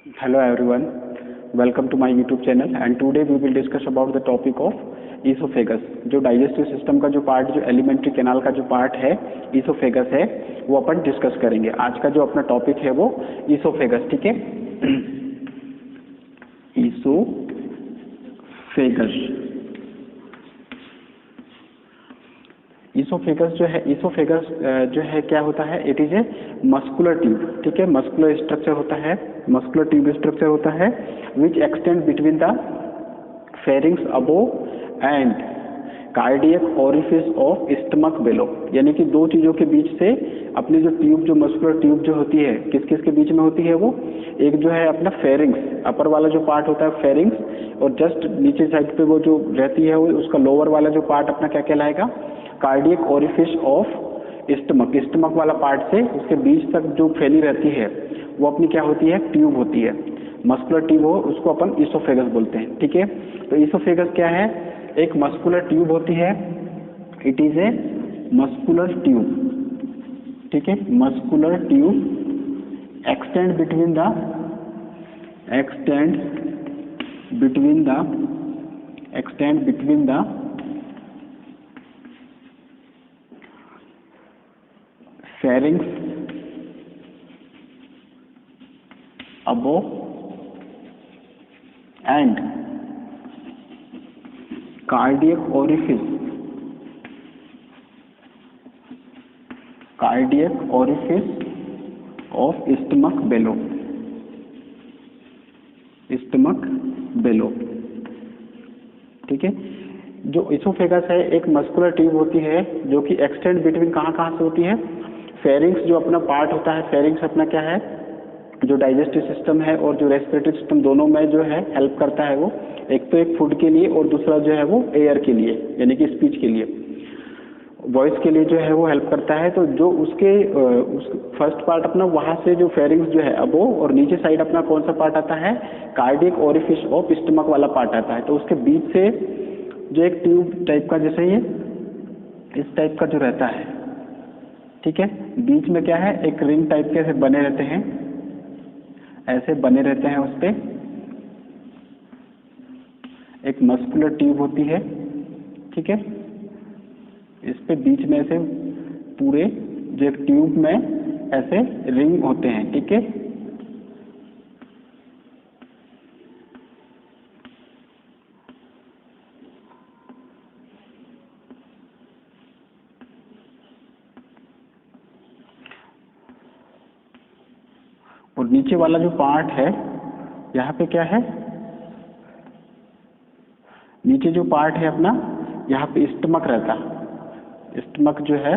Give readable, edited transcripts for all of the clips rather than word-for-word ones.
Hello everyone, welcome to my YouTube channel and today we will discuss about the topic of esophagus। जो digestive system का जो part, जो alimentary canal का जो part है oesophagus है, वो अपन डिस्कस करेंगे। आज का जो अपना टॉपिक है वो इसोफेगस, ठीक है। इसोफेगस जो है क्या होता है? It is a muscular tube, ठीक है। मस्कुलर स्ट्रक्चर होता है, मस्कुलर ट्यूब स्ट्रक्चर होता है which extend between the pharynx above and cardiac orifice of stomach below. यानी कि दो चीजों के बीच से अपनी जो ट्यूब, जो मस्कुलर ट्यूब जो होती है, किस किस के बीच में होती है वो? एक जो है अपना फेरिंग्स, अपर वाला जो पार्ट होता है फेरिंग्स, और जस्ट नीचे साइड पे वो जो रहती है वो उसका लोअर वाला जो पार्ट अपना क्या कहलाएगा? Cardiac orifice of stomach. Stomach वाला पार्ट से उसके बीच तक जो फैली रहती है वो अपनी क्या होती है? ट्यूब होती है, मस्कुलर ट्यूब हो, उसको अपन इसोफेगस बोलते हैं, ठीक है। तो इसोफेगस क्या है? एक मस्कुलर ट्यूब होती है, it is a muscular tube, ठीक है। Muscular tube extend between the pharynx above and cardiac orifice of stomach below, ठीक है। जो इसोफेगस है एक मस्कुलर ट्यूब होती है जो कि एक्सटेंड बिटवीन कहाँ से होती है? फेरिंग्स जो अपना पार्ट होता है, फेरिंग्स अपना क्या है? जो डाइजेस्टिव सिस्टम है और जो रेस्पिरेटरी सिस्टम, दोनों में जो है हेल्प करता है वो। एक तो एक फूड के लिए और दूसरा जो है वो एयर के लिए, यानी कि स्पीच के लिए, वॉइस के लिए जो है वो हेल्प करता है। तो जो उसके फर्स्ट पार्ट अपना वहां से जो फेरिंग्स जो है अबो, और नीचे साइड अपना कौन सा पार्ट आता है? कार्डियक ओरिफिस ऑफ स्टमक वाला पार्ट आता है। तो उसके बीच से जो एक ट्यूब टाइप का, जैसे ये इस टाइप का जो रहता है, ठीक है, बीच में क्या है? एक रिंग टाइप के ऐसे बने रहते हैं, ऐसे बने रहते हैं। उस पे एक मस्कुलर ट्यूब होती है, ठीक है। इस पे बीच में से पूरे जो एक ट्यूब में ऐसे रिंग होते हैं, ठीक है। और नीचे वाला जो पार्ट है यहाँ पे क्या है? नीचे जो पार्ट है अपना, यहाँ पे स्टमक रहता, स्टमक जो है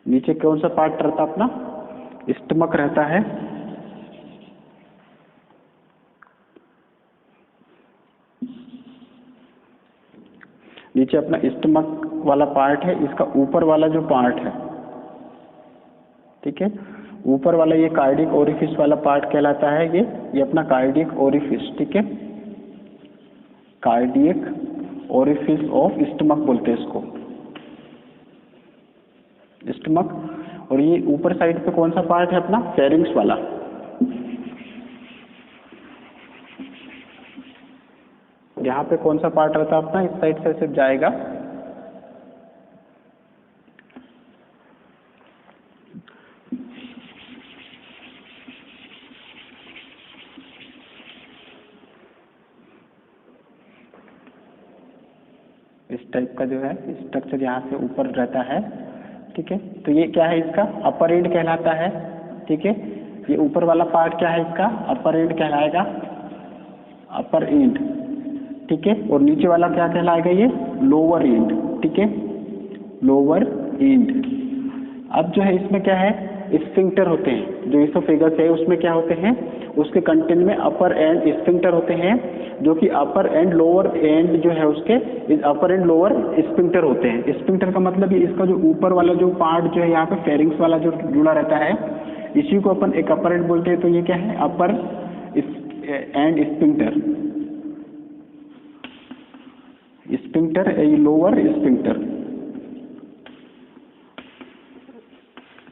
नीचे कौन सा पार्ट रहता अपना? स्टमक रहता है। नीचे अपना स्टमक वाला पार्ट है, इसका ऊपर वाला जो पार्ट है, ठीक है, ऊपर वाला ये कार्डियक ओरिफिस वाला पार्ट कहलाता है। ये अपना कार्डियक ओरिफिस, ठीक है, कार्डियक ओरिफिस ऑफ स्टमक बोलते हैं इसको, स्टमक। और ये ऊपर साइड पे कौन सा पार्ट है अपना? फेरिंग्स वाला। यहाँ पे कौन सा पार्ट रहता है अपना? इस साइड से सिर्फ जाएगा, इस टाइप का जो है स्ट्रक्चर यहाँ से ऊपर रहता है, ठीक है। तो ये क्या है? इसका अपर एंड कहलाता है, ठीक है। ये ऊपर वाला पार्ट क्या है? इसका अपर एंड कहलाएगा, अपर एंड, ठीक है। और नीचे वाला क्या कहलाएगा? ये लोअर एंड, ठीक है, लोअर एंड। अब जो है इसमें क्या है? स्फिंक्टर होते हैं। जो इसोफेगस है उसमें क्या होते हैं? उसके कंटेंट में अपर एंड स्फिंक्टर होते हैं, जो कि अपर एंड लोअर एंड जो है उसके अपर एंड लोअर स्फिंक्टर होते हैं। स्फिंक्टर का मतलब ये इसका जो ऊपर वाला जो पार्ट जो है यहाँ पे फेरिंग्स वाला जो जुड़ा रहता है, इसी को अपन एक अपर एंड बोलते हैं। तो ये क्या है? Upper and sphincter, sphincter lower sphincter,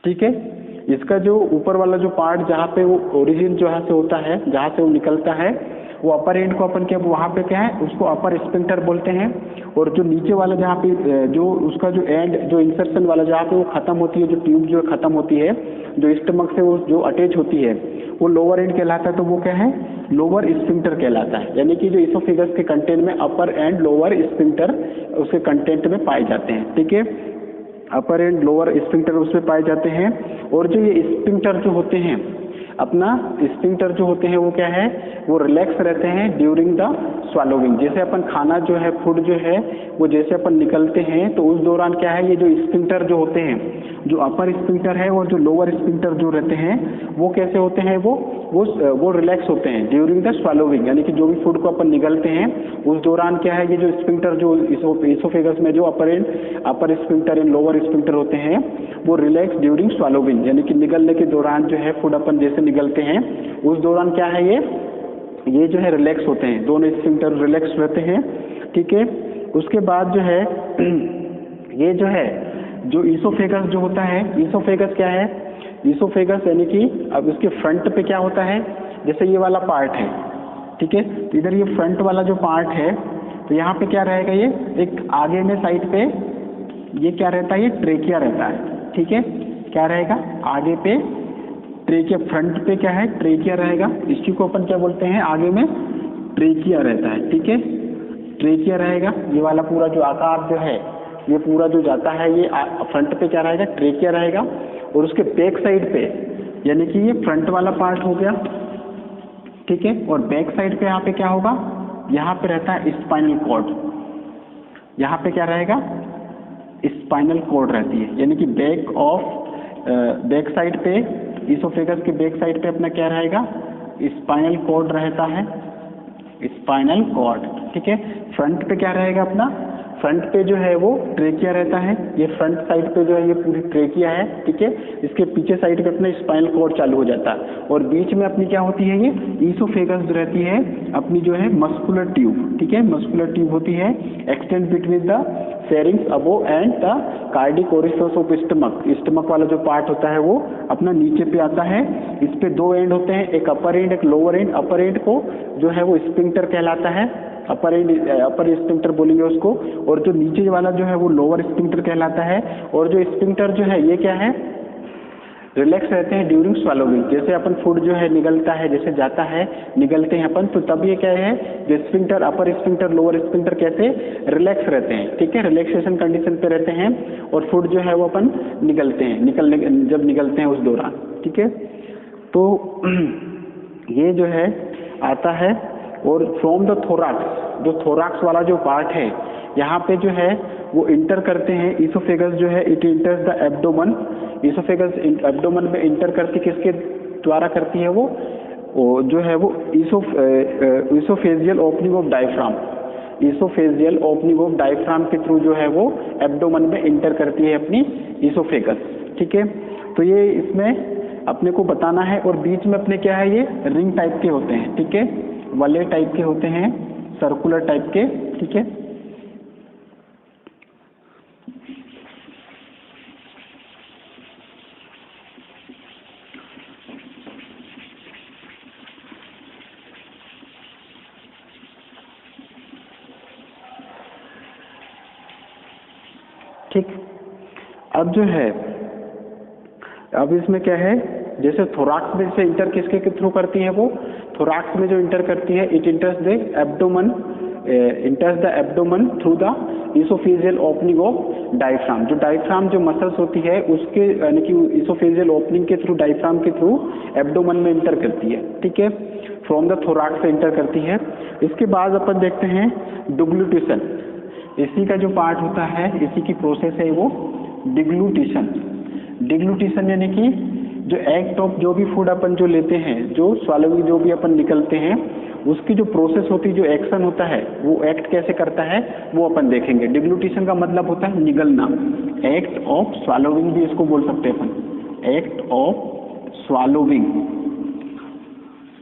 ठीक है। इसका जो ऊपर वाला जो पार्ट जहाँ पे वो ओरिजिन जहाँ से होता है, जहाँ से वो निकलता है, वो अपर एंड को अपन क्या वहाँ पे क्या है उसको अपर स्फिंक्टर बोलते हैं। और जो नीचे वाला जहाँ पे जो उसका जो एंड जो इंसर्शन वाला जहाँ पे वो खत्म होती है, जो ट्यूब जो खत्म होती है, जो स्टमक से वो जो अटैच होती है, वो लोअर एंड कहलाता है। तो वो क्या है, लोअर स्फिंक्टर कहलाता है। यानी कि जो इसोफेगस के कंटेंट में अपर एंड लोअर स्फिंक्टर उसके कंटेंट में पाए जाते हैं। ठीक है, अपर एंड लोअर स्फिंक्टर उसमें पाए जाते हैं। और जो ये स्फिंक्टर जो होते हैं, अपना स्फिंक्टर जो होते हैं वो क्या है, वो रिलैक्स रहते हैं ड्यूरिंग द स्वालोविंग। जैसे अपन खाना जो है, फूड जो है, वो जैसे अपन निकलते हैं तो उस दौरान क्या है, ये जो स्फिंक्टर जो होते हैं, जो अपर स्फिंक्टर है और जो लोअर स्फिंक्टर जो रहते हैं, वो कैसे होते हैं, वो रिलैक्स होते हैं ड्यूरिंग द स्वालोविंग। यानी कि जो भी फूड को अपन निगलते हैं उस दौरान क्या है, ये जो स्फिंक्टर जो इसोफेगस में जो अपर स्फिंक्टर एंड लोअर स्फिंक्टर होते हैं, वो रिलैक्स ड्यूरिंग स्वालोविंग। यानी कि निगलने के दौरान जो है फूड अपन जैसे निगलते हैं उस दौरान क्या है, ये जो है रिलैक्स होते हैं, दोनों स्फिंक्टर रिलैक्स रहते हैं। ठीक है, उसके बाद जो है ये जो है जो इसोफेगस जो होता है, इसोफेगस क्या है, इसोफेगस यानी कि अब इसके फ्रंट पे क्या होता है, जैसे ये वाला पार्ट है, ठीक है, तो इधर ये फ्रंट वाला जो पार्ट है, तो यहाँ पे क्या रहेगा, ये एक आगे में साइड पे ये क्या रहता है, ये ट्रेकिया रहता है। ठीक है, क्या रहेगा, आगे पे ट्रेकिया, फ्रंट पे क्या है, ट्रेकिया रहेगा। इसी को अपन क्या बोलते हैं, आगे में ट्रेकिया रहता है। ठीक है, ट्रेकिया रहेगा। ये वाला पूरा जो आकार जो है, ये पूरा जो जाता है, ये फ्रंट पे क्या रहेगा, ट्रेकिया रहेगा। और उसके बैक साइड पे, यानी कि ये फ्रंट वाला पार्ट हो गया, ठीक है, और बैक साइड पे यहाँ पे क्या होगा, यहाँ पे रहता है स्पाइनल कॉर्ड। यहाँ पे क्या रहेगा, स्पाइनल कॉर्ड रहती है। यानी कि बैक साइड पे, इसोफेगस के बैक साइड पे अपना क्या रहेगा, स्पाइनल कॉर्ड रहता है, स्पाइनल कॉर्ड। ठीक है, फ्रंट पे क्या रहेगा अपना, फ्रंट पे जो है वो ट्रेकिया रहता है। ये फ्रंट साइड पे जो है ये पूरी ट्रेकिया है। ठीक है, इसके पीछे साइड पे अपना स्पाइनल कॉर्ड चालू हो जाता है। और बीच में अपनी क्या होती है, ये इसोफेगस जो रहती है अपनी जो है मस्कुलर ट्यूब। ठीक है, मस्कुलर ट्यूब होती है, extend between the pharynx above and the cardiac orifice of stomach. Stomach वाला जो पार्ट होता है वो अपना नीचे पे आता है। इस पे दो एंड होते हैं, एक अपर एंड एक लोअर एंड। अपर एंड को जो है वो स्फिंक्टर कहलाता है, अपर स्फिंक्टर बोलेंगे उसको। और जो नीचे वाला जो है वो लोअर स्फिंक्टर कहलाता है। और जो स्फिंक्टर जो है ये क्या है, रिलैक्स रहते हैं ड्यूरिंग स्वालोविंग। जैसे अपन फूड जो है निगलता है, जैसे जाता है, निगलते हैं अपन, तो तब ये क्या है, जो स्फिंक्टर, अपर स्फिंक्टर लोअर स्फिंक्टर कैसे रिलैक्स रहते हैं। ठीक है, रिलैक्सेशन कंडीशन पे रहते हैं और फूड जो है वो अपन निगलते हैं, जब निगलते हैं उस दौरान। ठीक है, तो ये जो है आता है। और फ्रॉम द थोराक्स, जो थोराक्स वाला जो पार्ट है, यहाँ पे जो है वो इंटर करते हैं, इसोफेगस जो है it इंटर्स the abdomen. Oesophagus abdomen में इंटर करती किसके द्वारा करती है, वो जो है वो oesophageal opening of diaphragm. Oesophageal opening of diaphragm के थ्रू जो है वो एब्डोमन में इंटर करती है अपनी इसोफेगस। ठीक है, तो ये इसमें अपने को बताना है। और बीच में अपने क्या है, ये रिंग टाइप के होते हैं। ठीक है, वले टाइप के होते हैं, सर्कुलर टाइप के। ठीक है, ठीक। अब जो है, अब इसमें क्या है, जैसे थोराक्स में से इंटर किसके के थ्रू करती है, वो थोराक्स में जो इंटर करती है, it इंटर्स the abdomen, through the oesophageal opening of diaphragm. जो डायफ्राम जो मसल्स होती है उसके, यानी कि इसोफेजियल ओपनिंग के थ्रू, डायफ्राम के थ्रू एब्डोमन में इंटर करती है। ठीक है, फ्रॉम द थोराक्स से इंटर करती है। इसके बाद अपन देखते हैं डिग्लूटेशन। इसी का जो पार्ट होता है, इसी की प्रोसेस है वो डिग्लूटेशन। डिग्लूटेशन यानी कि जो एक्ट ऑफ, जो भी फूड अपन जो लेते हैं, जो स्वालोविंग जो भी अपन निकलते हैं, उसकी जो प्रोसेस होती है, जो एक्शन होता है, वो एक्ट कैसे करता है वो अपन देखेंगे। डिग्लूटेशन का मतलब होता है निगलना। एक्ट ऑफ स्वालोविंग भी इसको बोल सकते हैं अपन, एक्ट ऑफ स्वालोविंग।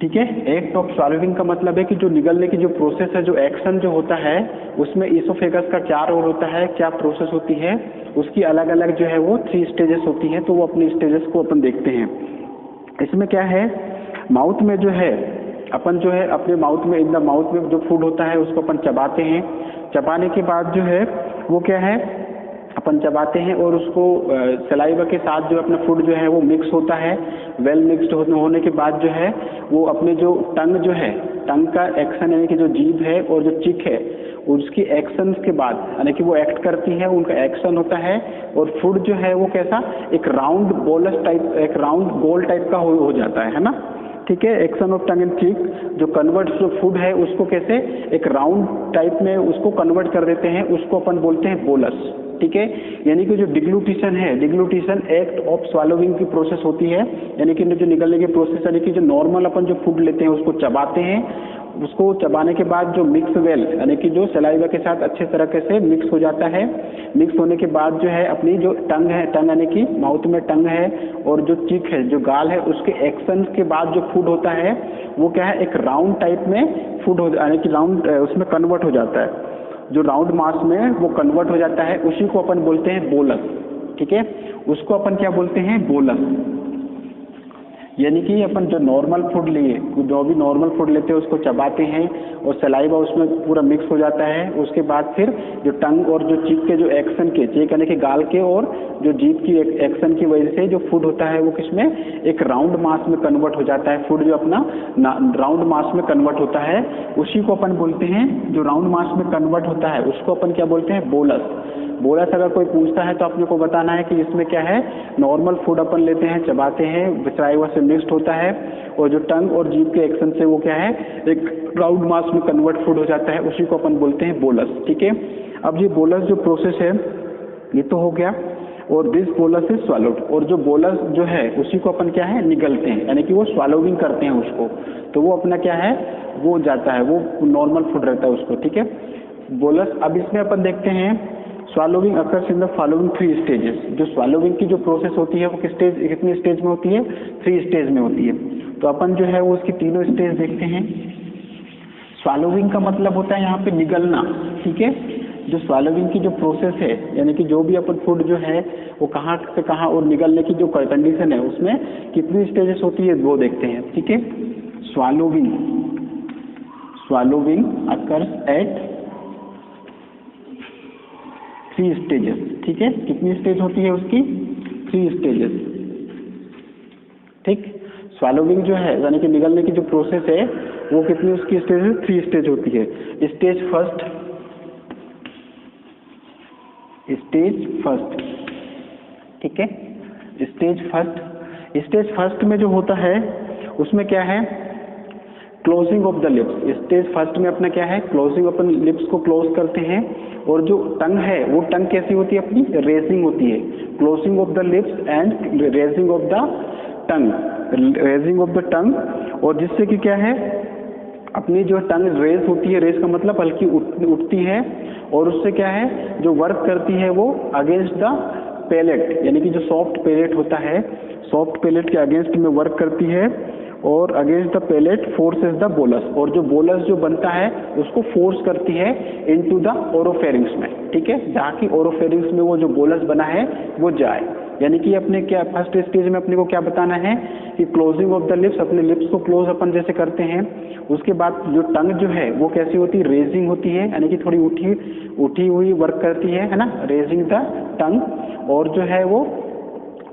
ठीक है। एक्ट ऑफ स्वॉलोविंग का मतलब है कि जो निगलने की जो प्रोसेस है, जो एक्शन जो होता है, उसमें इसोफेगस का क्या रोल होता है, क्या प्रोसेस होती है, उसकी अलग अलग जो है वो 3 स्टेजेस होती है। तो वो अपनी स्टेजेस को अपन देखते हैं। इसमें क्या है, माउथ में जो है अपन जो है अपने माउथ में, इन द माउथ में जो फूड होता है उसको अपन चबाते हैं। चबाने के बाद जो है वो क्या है, अपन चबाते हैं और उसको सलाइवा के साथ जो अपना फूड जो है वो मिक्स होता है। वेल मिक्सड होने के बाद जो है वो अपने जो टंग जो है, टंग का एक्शन यानी कि जो जीभ है और जो चिक है, उसकी एक्शन के बाद यानी कि वो एक्ट करती है, उनका एक्शन होता है और फूड जो है वो कैसा, एक राउंड बोलस टाइप, एक राउंड गोल टाइप का हो जाता है ना। ठीक है। एक्शन ऑफ टंग एंड चीक जो कन्वर्ट जो फूड है उसको कैसे एक राउंड टाइप में उसको कन्वर्ट कर देते हैं, उसको अपन बोलते हैं बोलस। ठीक है। यानी कि जो डिग्लूटिशन है, डिग्लूटिशन एक्ट ऑफ स्वॉलोविंग की प्रोसेस होती है, यानी कि जो निकलने की प्रोसेस, यानी कि जो नॉर्मल अपन जो फूड लेते हैं उसको चबाते हैं, उसको चबाने के बाद जो मिक्स वेल यानी कि जो सलाइवा के साथ अच्छे तरीके से मिक्स हो जाता है। मिक्स होने के बाद जो है अपनी जो टंग है, टंग यानी कि माउथ में टंग है और जो चीक है, जो गाल है, उसके एक्शन के बाद जो फूड होता है वो क्या है, एक राउंड टाइप में फूड हो यानी कि राउंड उसमें कन्वर्ट हो जाता है। जो राउंड मास में वो कन्वर्ट हो जाता है, उसी को अपन बोलते हैं बोलस। ठीक है। उसको अपन क्या बोलते हैं, बोलस। यानी कि अपन जो नॉर्मल फूड लिए, जो भी नॉर्मल फूड लेते हैं उसको चबाते हैं और सलाइवा उसमें पूरा मिक्स हो जाता है। उसके बाद फिर जो टंग और जो चीक के जो एक्शन के, चीक यानी कि गाल के और जो जीभ की एक्शन की वजह से जो फूड होता है वो किसमें, एक राउंड मास में कन्वर्ट हो जाता है। फूड जो अपना राउंड मास में कन्वर्ट होता है, उसी को अपन बोलते हैं, जो राउंड मास में कन्वर्ट होता है उसको अपन क्या बोलते हैं, बोलस। बोलस अगर कोई पूछता है तो अपने को बताना है कि इसमें क्या है, नॉर्मल फूड अपन लेते हैं, चबाते हैं, सलाइवा से मिक्स्ड होता है और जो टंग और जीभ के एक्शन से वो क्या है, एक राउंड मास में कन्वर्ट फूड हो जाता है, उसी को अपन बोलते हैं बोलस। ठीक है। अब ये बोलस जो प्रोसेस है ये तो हो गया, और दिस बोलस इज स्वॉलोड। और जो बोलस जो है उसी को अपन क्या है, निगलते हैं, यानी कि वो स्वॉलोविंग करते हैं उसको, तो वो अपना क्या है, वो जाता है, वो नॉर्मल फूड रहता है उसको। ठीक है। बोलस। अब इसमें अपन देखते हैं स्वॉलोविंग occurs in the following 3 stages. जो स्वॉलोविंग की जो प्रोसेस होती है वो कितनी स्टेज में होती है, 3 स्टेज में होती है। तो अपन जो है वो उसकी तीनों स्टेज देखते हैं। स्वॉलोविंग का मतलब होता है यहाँ पे निगलना। ठीक है। जो स्वॉलोविंग की जो प्रोसेस है, यानी कि जो भी अपन फूड जो है वो कहाँ से कहाँ और निगलने की जो कंडीशन है उसमें कितनी स्टेजेस होती है वो देखते हैं। ठीक है। स्वॉलोविंग अकर्स एट 3 स्टेजेस। ठीक है। कितनी स्टेज होती है उसकी, 3 स्टेजेस। ठीक। स्वॉलोविंग जो है यानी कि निगलने की जो प्रोसेस है वो कितनी उसकी स्टेज है, 3 स्टेज होती है। स्टेज फर्स्ट, ठीक है। स्टेज फर्स्ट में जो होता है उसमें क्या है, closing of the lips. Stage first में अपना क्या है, क्लोजिंग, अपन लिप्स को क्लोज करते हैं और जो टंग है वो टंग कैसी होती है, अपनी रेजिंग होती है। Closing of the lips and raising of the tongue, और जिससे कि क्या है, अपनी जो टंग रेज होती है, रेज का मतलब हल्की उठती है, और उससे क्या है जो वर्क करती है वो अगेंस्ट द पैलेट, यानी कि जो सॉफ्ट पैलेट होता है, सॉफ्ट पैलेट के अगेंस्ट में वर्क करती है और against the palate forces the bolus, और जो बोलस जो बनता है उसको फोर्स करती है इनटू द ओरोफेरिंग्स में। ठीक है। जहाँ की ओरोफेरिंग्स में वो जो बोलस बना है वो जाए। यानी कि अपने क्या फर्स्ट स्टेज में अपने को क्या बताना है कि क्लोजिंग ऑफ द लिप्स, अपने लिप्स को क्लोज अपन जैसे करते हैं, उसके बाद जो टंग जो है वो कैसी होती है, रेजिंग होती है, यानी कि थोड़ी उठी हुई वर्क करती है ना, रेजिंग द टंग। और जो है वो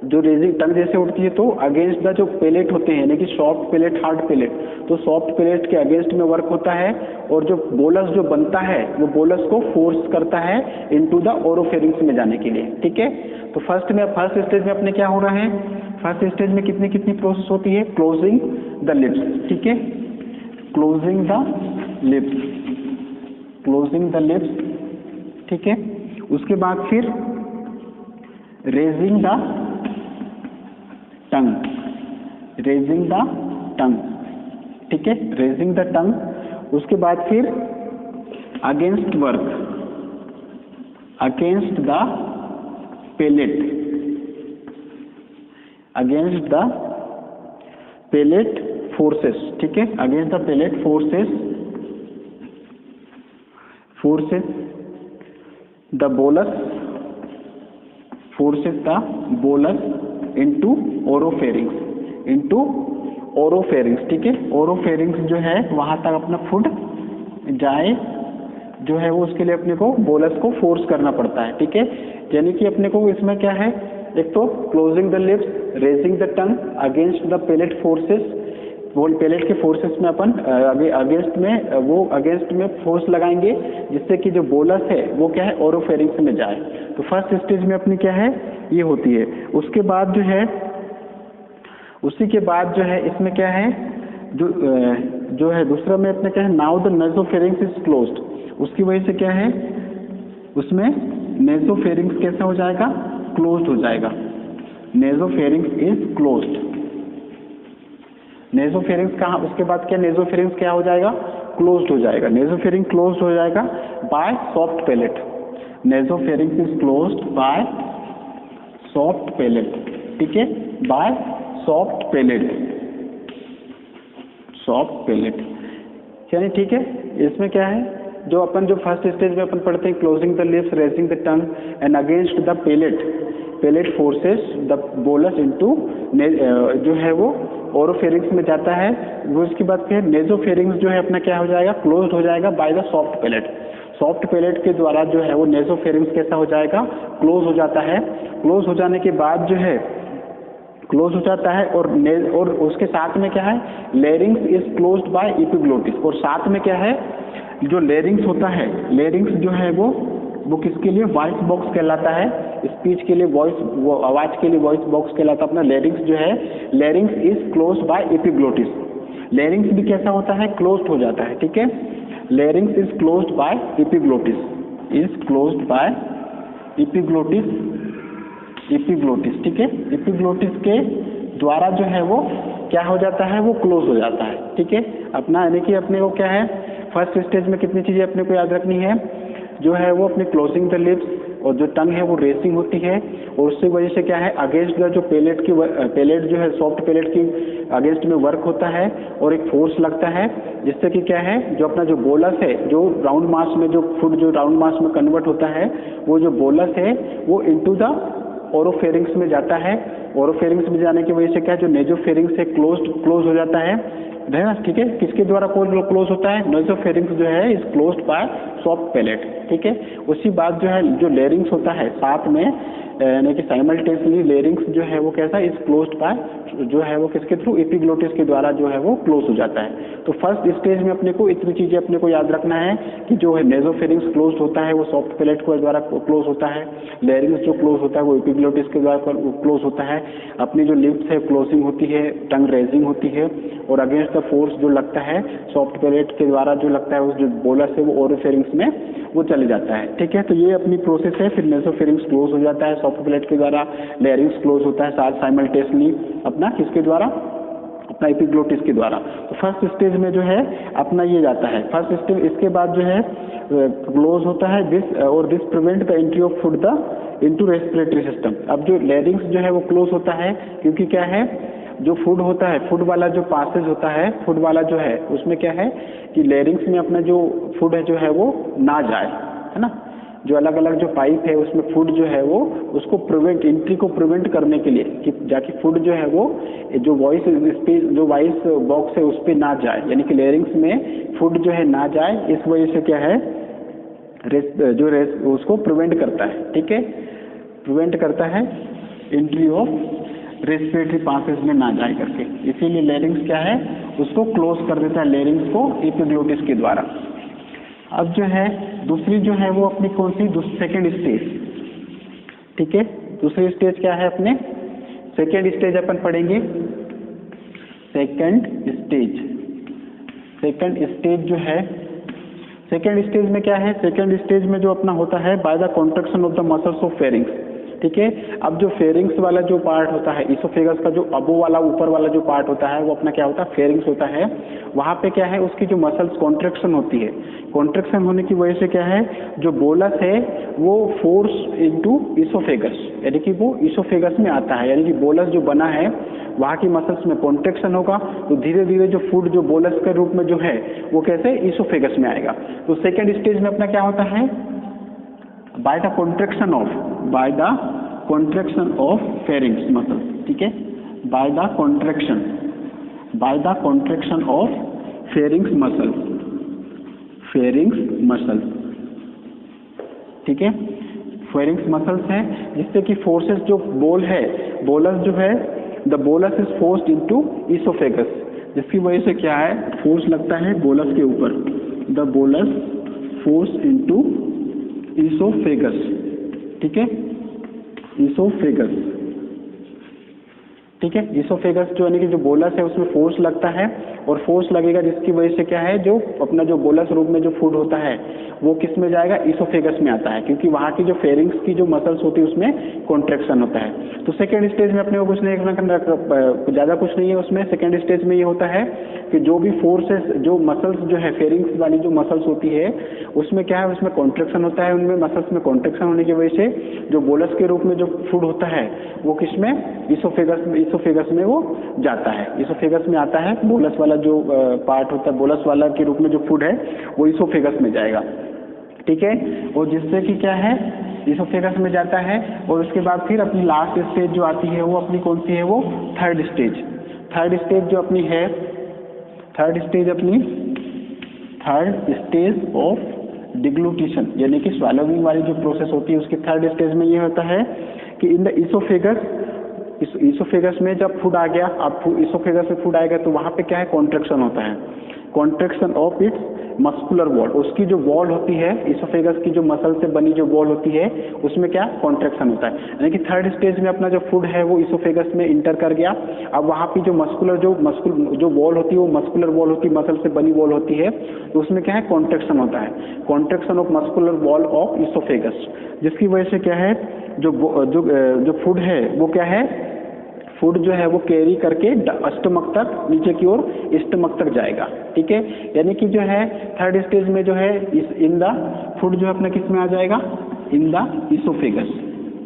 जो रेजिंग टंग जैसे उठती है तो अगेंस्ट द जो पैलेट होते हैं, यानी कि सॉफ्ट पैलेट, हार्ड पैलेट, तो सॉफ्ट पैलेट के अगेंस्ट में वर्क होता है, और जो बोलस जो बनता है वो बोलस को फोर्स करता है इनटू द ओरोफेरिंग्स में जाने के लिए। ठीक है। तो फर्स्ट स्टेज में अपने क्या हो रहा है, फर्स्ट स्टेज में कितनी प्रोसेस होती है, क्लोजिंग द लिप्स। ठीक है। क्लोजिंग द लिप्स, ठीक है। उसके बाद फिर रेजिंग द टंग, ठीक है, रेजिंग द टंग। उसके बाद फिर अगेंस्ट द पैलेट फोर्सेस, ठीक है, against the palate forces the bolus into oropharynx, ठीक है। ओरोफेरिंग्स जो है वहां तक अपना फूड जाए जो है वो उसके लिए अपने को बोलस को फोर्स करना पड़ता है, ठीक है। यानी कि अपने को इसमें क्या है, एक तो closing the lips, raising the tongue against the palate forces, वो पैलेट के फोर्सेस में अपन अगेंस्ट में फोर्स लगाएंगे जिससे कि जो बोलस है वो क्या है ओरोफेरिंग्स में जाए। तो फर्स्ट स्टेज में अपनी क्या है ये होती है। उसके बाद जो है उसी के बाद जो है इसमें क्या है जो है दूसरा में अपने क्या है, नाउ द नेसोफेरिंग्स इज क्लोज्ड, उसकी वजह से क्या है उसमें नेसोफेरिंग्स कैसा हो जाएगा, क्लोज्ड हो जाएगा। नेसोफेरिंग्स इज क्लोज्ड, नेसोफेरिंग्स कहाँ, उसके बाद क्या नेसोफेरिंग्स क्या हो जाएगा, क्लोज्ड हो जाएगा। नेसोफेरिंग क्लोज्ड हो जाएगा by soft palate, nasopharynx is closed by soft palate, ठीक है, बाय सॉफ्ट पैलेट यानी, ठीक है। इसमें क्या है जो अपन जो फर्स्ट स्टेज में अपन पढ़ते हैं closing the lips, raising the tongue and against the palate forces the bolus into जो है वो ओरोफेरिंग्स में जाता है। वो इसके बाद फिर नेसोफेरिंग्स जो है अपना क्या हो जाएगा, क्लोज्ड हो जाएगा by the soft palate. Soft palate के द्वारा जो है वो नेसोफेरिंग्स कैसा हो जाएगा, क्लोज हो जाता है। क्लोज हो जाने के बाद जो है क्लोज हो जाता है और उसके साथ में क्या है, larynx is closed by epiglottis, और साथ में क्या है जो लेरिंग्स होता है, लेरिंग्स जो है वो किसके लिए, वॉइस बॉक्स कहलाता है, स्पीच के लिए वो आवाज के लिए वॉइस बॉक्स कहलाता है अपना। लेरिंग्स जो है, larynx is closed by epiglottis, larynx भी कैसा होता है, क्लोज्ड हो जाता है, ठीक है। Larynx is closed by epiglottis, ठीक है। एपिग्लोटिस के द्वारा जो है वो क्या हो जाता है, वो क्लोज हो जाता है, ठीक है। अपना यानी कि अपने को क्या है फर्स्ट स्टेज में कितनी चीजें अपने को याद रखनी है, जो है वो अपनी क्लोजिंग द लिप्स और जो टंग है वो रेसिंग होती है, और उसकी वजह से क्या है अगेंस्ट द जो पैलेट जो है सॉफ्ट पैलेट की अगेंस्ट में वर्क होता है और एक फोर्स लगता है, जिससे कि क्या है जो अपना जो बोलस है, जो राउंड मास में जो फूड जो राउंड मास में कन्वर्ट होता है, वो जो बोलस है वो इनटू द ओरोफेरिंग्स में जाता है। ओरोफेरिंग्स में जाने की वजह से क्या है जो नेजोफेरिंग्स से क्लोज हो जाता है ना, ठीक है। किसके द्वारा क्लोज होता है, नेजोफेरिंग्स जो है is closed by soft palate, ठीक है। उसी बात जो है जो लेरिंग्स होता है साथ में यानी कि साइमल्टेनियसली लेरिंग्स जो है वो कैसा इज क्लोज्ड बाय जो है वो किसके थ्रू, एपिग्लोटिस के द्वारा जो है वो क्लोज हो जाता है। तो फर्स्ट स्टेज में अपने को इतनी चीजें अपने को याद रखना है कि जो है नेजोफेरिंग्स क्लोज होता है वो सॉफ्ट पैलेट के द्वारा क्लोज होता है, लेरिंग्स जो क्लोज होता है वो एपिग्लोटिस के द्वारा क्लोज होता है, अपनी जो लिप्स है क्लोजिंग होती है, टंग रेजिंग होती है, और अगेंस्ट द फोर्स जो लगता है सॉफ्ट पैलेट के द्वारा जो लगता है उस जो बोलस है वो ओरोफेरिंग्स में वो चले जाता है, ठीक है। तो ये अपनी प्रोसेस है। फिर नेजोफेरिंग्स क्लोज हो जाता है सॉफ्ट पैलेट के द्वारा, लेरिंग्स क्लोज होता है साथ साइमल्टेनियसली अपना किसके द्वारा, अपना एपिग्लोटिस के द्वारा। तो फर्स्ट स्टेज में जो है अपना ये जाता है फर्स्ट स्टेज। इसके बाद जो है क्लोज होता है this prevent the entry of food the into respiratory system. अब जो लेरिंग्स जो है वो क्लोज होता है क्योंकि क्या है जो फूड होता है, फूड वाला जो पासेज होता है, फूड वाला जो है उसमें क्या है कि लेरिंग्स में अपना जो फूड है जो है वो ना जाए, है ना। जो अलग अलग जो पाइप है उसमें फूड जो है वो उसको एंट्री को प्रिवेंट करने के लिए कि जाके फूड जो है वो जो वॉइस स्पेस जो वॉइस बॉक्स है उस पर ना जाए, यानी कि लेरिंग्स में फूड जो है ना जाए, इस वजह से क्या है उसको प्रिवेंट करता है, ठीक है, प्रिवेंट करता है एंट्री ऑफ रेस्पिरेटरी पासेज में ना जाए करके, इसीलिए लेरिंग्स क्या है उसको क्लोज कर देता है, लेरिंग्स को एपिग्लोटिस के द्वारा। अब जो है दूसरी जो है वो अपनी कौन सी, सेकेंड स्टेज, ठीक है। दूसरी स्टेज क्या है अपने, सेकेंड स्टेज अपन पढ़ेंगे। सेकेंड स्टेज जो है, सेकेंड स्टेज में क्या है, सेकेंड स्टेज में जो अपना होता है by the contraction of the muscles of pharynx, ठीक है। अब जो फेरिंग्स वाला जो पार्ट होता है, इसोफेगस का जो अबो वाला ऊपर वाला जो पार्ट होता है वो अपना क्या होता है, फेरिंग्स होता है। वहाँ पे क्या है, उसकी जो मसल्स कॉन्ट्रैक्शन होती है, कॉन्ट्रैक्शन होने की वजह से क्या है, जो बोलस है वो फोर्स इनटू इसोफेगस, यानी कि वो इसोफेगस में आता है, यानी कि बोलस जो बना है वहाँ की मसल्स में कॉन्ट्रैक्शन होगा, तो धीरे धीरे जो फूड जो बोलस के रूप में जो है वो कैसे इसोफेगस में आएगा। तो सेकेंड स्टेज में अपना क्या होता है, by the contraction of pharynx muscle, ठीक है, by the contraction of pharynx muscle, ठीक है। फेरिंग्स मसल्स है जिससे कि फोर्सेस जो बोलस जो है, the bolus is forced into oesophagus, जिसकी वजह से क्या है, फोर्स लगता है बोलस के ऊपर, the bolus force into oesophagus, ठीक है, इसोफेगस, ठीक है। इसोफेगस जो यानी कि जो बोलस है उसमें फोर्स लगता है, और फोर्स लगेगा जिसकी वजह से क्या है, जो अपना जो बोलस रूप में जो फूड होता है वो किस में जाएगा, इसोफेगस में आता है, क्योंकि वहाँ की जो फेरिंग्स की जो मसल्स होती है उसमें कॉन्ट्रैक्शन होता है। तो सेकेंड स्टेज में अपने को कुछ नहीं करना, ज़्यादा कुछ नहीं है उसमें। सेकेंड स्टेज में ये होता है कि जो भी फोर्सेस, जो मसल्स जो है फेरिंग्स वाली जो मसल्स होती है उसमें क्या है, उसमें कॉन्ट्रैक्शन होता है, उनमें मसल्स में कॉन्ट्रैक्शन होने की वजह से जो बोलस के रूप में जो फूड होता है वो किस में, इसोफेगस में वो जाता है, इसोफेगस में आता है। बोलस वाला जो पार्ट होता है, बोलस वाला के रूप में जो फूड है वो इसोफेगस में जाएगा, ठीक है। और जिससे कि क्या है, इसोफेगस में जाता है, और उसके बाद फिर अपनी लास्ट स्टेज जो आती है वो अपनी कौन सी है, वो थर्ड स्टेज जो अपनी है, थर्ड स्टेज ऑफ डिग्लूटिशन, यानी कि स्वैलोइंग वाली जो प्रोसेस होती है उसकी थर्ड स्टेज में ये होता है कि इन द इसोफेगस में जब फूड आ गया, अब इसोफेगस में फूड आएगा तो वहाँ पे क्या है, कॉन्ट्रैक्शन होता है, contraction of its muscular wall, उसकी जो वॉल होती है इसोफेगस की जो मसल से बनी जो वॉल होती है उसमें क्या कॉन्ट्रैक्शन होता है। यानी कि थर्ड स्टेज में अपना जो फूड है वो इसोफेगस में इंटर कर गया। अब वहाँ की जो वॉल होती है वो मस्कुलर वॉल होती है, मसल से बनी वॉल होती है, तो उसमें क्या है, कॉन्ट्रैक्शन होता है, contraction of muscular wall of oesophagus, जिसकी वजह से क्या है, जो फूड है वो क्या है, फूड जो है वो कैरी करके स्टमक तक, नीचे की ओर स्टमक तक जाएगा, ठीक है। यानी कि जो है थर्ड स्टेज में जो है इन द फूड जो है अपना किस में आ जाएगा, इन द इसोफेगस,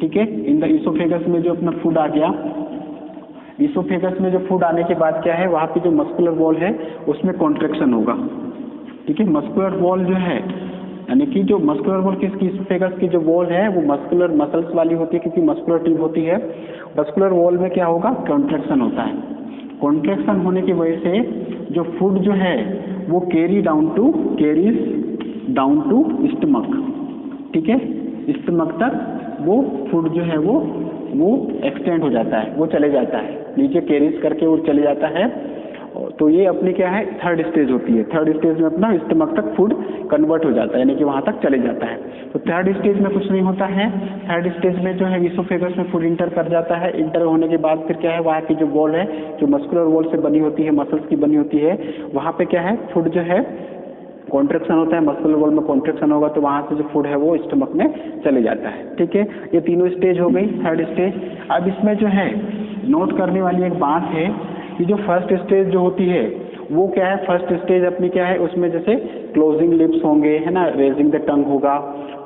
ठीक है। इन द इसोफेगस में जो अपना फूड आ गया, इसोफेगस में जो फूड आने के बाद क्या है, वहाँ पे जो मस्कुलर वॉल है उसमें कॉन्ट्रैक्शन होगा, ठीक है। मस्कुलर वॉल जो है, यानी कि जो मस्कुलर वॉल किसकी, इसोफेगस की जो वॉल है वो मस्कुलर मसल्स वाली होती है, क्योंकि मस्कुलर ट्यूब होती है। मस्कुलर वॉल में क्या होगा, कॉन्ट्रैक्शन होता है, कॉन्ट्रैक्शन होने की वजह से जो फूड जो है वो कैरीज डाउन टू स्टमक, ठीक है, स्टमक तक वो फूड जो है वो एक्सटेंड हो जाता है, वो चले जाता है नीचे, कैरीज करके वो चले जाता है। तो ये अपनी क्या है, थर्ड स्टेज होती है। थर्ड स्टेज में अपना स्टमक तक फूड कन्वर्ट हो जाता है, यानी कि वहाँ तक चले जाता है। तो थर्ड स्टेज में कुछ नहीं होता है, थर्ड स्टेज में जो है इसोफेगस में फूड इंटर कर जाता है। इंटर होने के बाद फिर क्या है, वहाँ की जो वॉल है, जो मस्कुलर वॉल से बनी होती है, मसल्स की बनी होती है, वहाँ पे क्या है, फूड जो है कॉन्ट्रैक्शन होता है, मस्कुलर वॉल में कॉन्ट्रैक्शन होगा तो वहाँ से जो फूड है वो स्टमक में चले जाता है, ठीक है। ये तीनों स्टेज हो गई, थर्ड स्टेज। अब इसमें जो है नोट करने वाली एक बात है कि जो फर्स्ट स्टेज जो होती है वो क्या है, फर्स्ट स्टेज अपनी क्या है, उसमें जैसे क्लोजिंग लिप्स होंगे, है ना, रेजिंग द टंग होगा,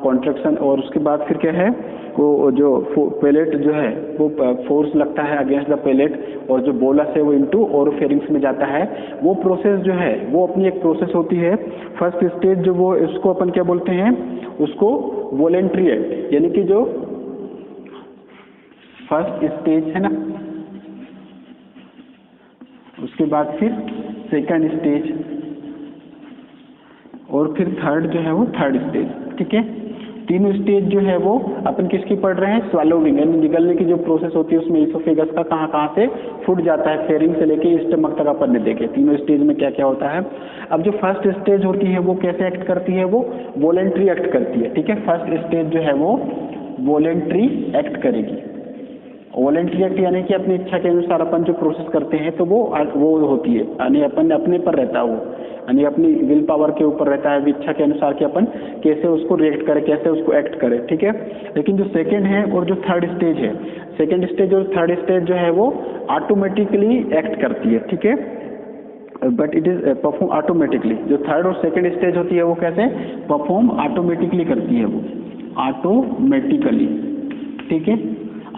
कॉन्ट्रैक्शन, और उसके बाद फिर क्या है, वो जो पेलेट जो है वो फोर्स लगता है अगेंस्ट द पेलेट, और जो बोलस है वो इनटू ओरोफेरिंग्स में जाता है। वो प्रोसेस जो है वो अपनी एक प्रोसेस होती है। फर्स्ट स्टेज जो वो, इसको अपन क्या बोलते हैं, उसको वॉलेंट्री एक्ट, यानी कि जो फर्स्ट स्टेज है ना, उसके बाद फिर सेकंड स्टेज, और फिर थर्ड जो है वो थर्ड स्टेज, ठीक है। तीनों स्टेज जो है वो अपन किसकी पढ़ रहे हैं, स्वैलोइंग, यानी निगलने की जो प्रोसेस होती है उसमें इसोफेगस का कहाँ से फूड जाता है, फेरिंग से लेके स्टमक तक अपन ने देखे तीनों स्टेज में क्या क्या होता है। अब जो फर्स्ट स्टेज होती है वो कैसे एक्ट करती है, वो वॉलेंट्री एक्ट करती है, ठीक है। फर्स्ट स्टेज जो है वो वॉलेंट्री एक्ट करेगी। वॉलेंट्री एक्ट यानी कि अपनी इच्छा के अनुसार अपन जो प्रोसेस करते हैं तो वो होती है, यानी अपन अपने पर रहता है वो। यानी अपनी विल पावर के ऊपर रहता है, इच्छा के अनुसार कि अपन कैसे उसको रिएक्ट करें, कैसे उसको एक्ट करें, ठीक है। लेकिन जो सेकेंड है और जो थर्ड स्टेज है, सेकेंड स्टेज और थर्ड स्टेज जो है वो ऑटोमेटिकली एक्ट करती है, ठीक है, but it is perform automatically. जो थर्ड और सेकेंड स्टेज होती है वो कैसे परफॉर्म ऑटोमेटिकली करती है, वो ऑटोमेटिकली, ठीक है,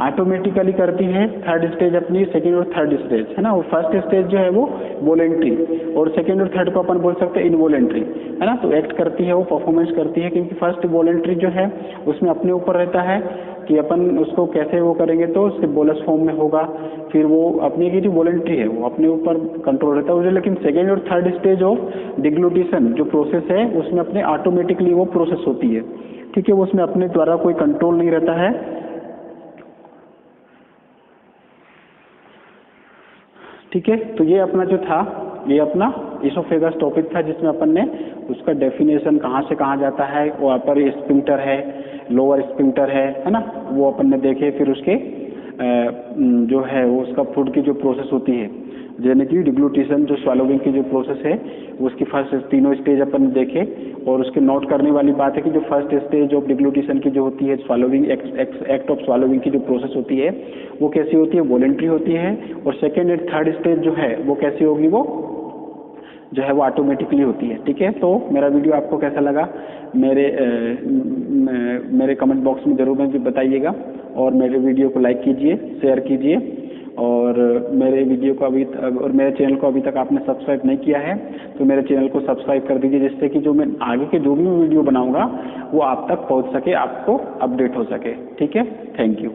ऑटोमेटिकली करती है थर्ड स्टेज अपनी, सेकेंड और थर्ड स्टेज है ना। और फर्स्ट स्टेज जो है वो वॉलेंट्री, और सेकेंड और थर्ड को अपन बोल सकते हैं इनवॉलेंट्री, है ना। तो एक्ट करती है, वो परफॉर्मेंस करती है, क्योंकि फर्स्ट वॉलेंट्री जो है उसमें अपने ऊपर रहता है कि अपन उसको कैसे वो करेंगे, तो उसके बोलस फॉर्म में होगा, फिर वो अपनी की जो वॉलेंट्री है वो अपने ऊपर कंट्रोल रहता है। लेकिन सेकेंड और थर्ड स्टेज ऑफ डिग्लूटिशन जो प्रोसेस है उसमें अपने ऑटोमेटिकली वो प्रोसेस होती है, ठीक है, वो उसमें अपने द्वारा कोई कंट्रोल नहीं रहता है, ठीक है। तो ये अपना जो था, ये अपना इसोफेगस टॉपिक था, जिसमें अपन ने उसका डेफिनेशन कहाँ से कहाँ जाता है, वो अपर स्फिंक्टर है, लोअर स्फिंक्टर है ना, वो अपन ने देखे। फिर उसके जो है वो उसका फूड की जो प्रोसेस होती है, यानी कि डिग्लूटिशन जो स्वालोविंग की जो प्रोसेस है, उसकी फर्स्ट तीनों स्टेज अपन ने देखे। और उसके नोट करने वाली बात है कि जो फर्स्ट स्टेज ऑफ डिग्लूटिशन की जो होती है, स्वालोविंग एक्ट ऑफ स्वालोविंग की जो प्रोसेस होती है वो कैसी होती है, वॉलेंट्री होती है। और सेकेंड एंड थर्ड स्टेज जो है वो कैसी होगी, वो जो है वो ऑटोमेटिकली होती है, ठीक है। तो मेरा वीडियो आपको कैसा लगा मेरे कमेंट बॉक्स में जरूर मुझे बताइएगा, और मेरे वीडियो को लाइक कीजिए, शेयर कीजिए, और मेरे वीडियो को और मेरे चैनल को अभी तक आपने सब्सक्राइब नहीं किया है तो मेरे चैनल को सब्सक्राइब कर दीजिए, जिससे कि जो मैं आगे के जो भी वीडियो बनाऊंगा वो आप तक पहुंच सके, आपको अपडेट हो सके, ठीक है। Thank you.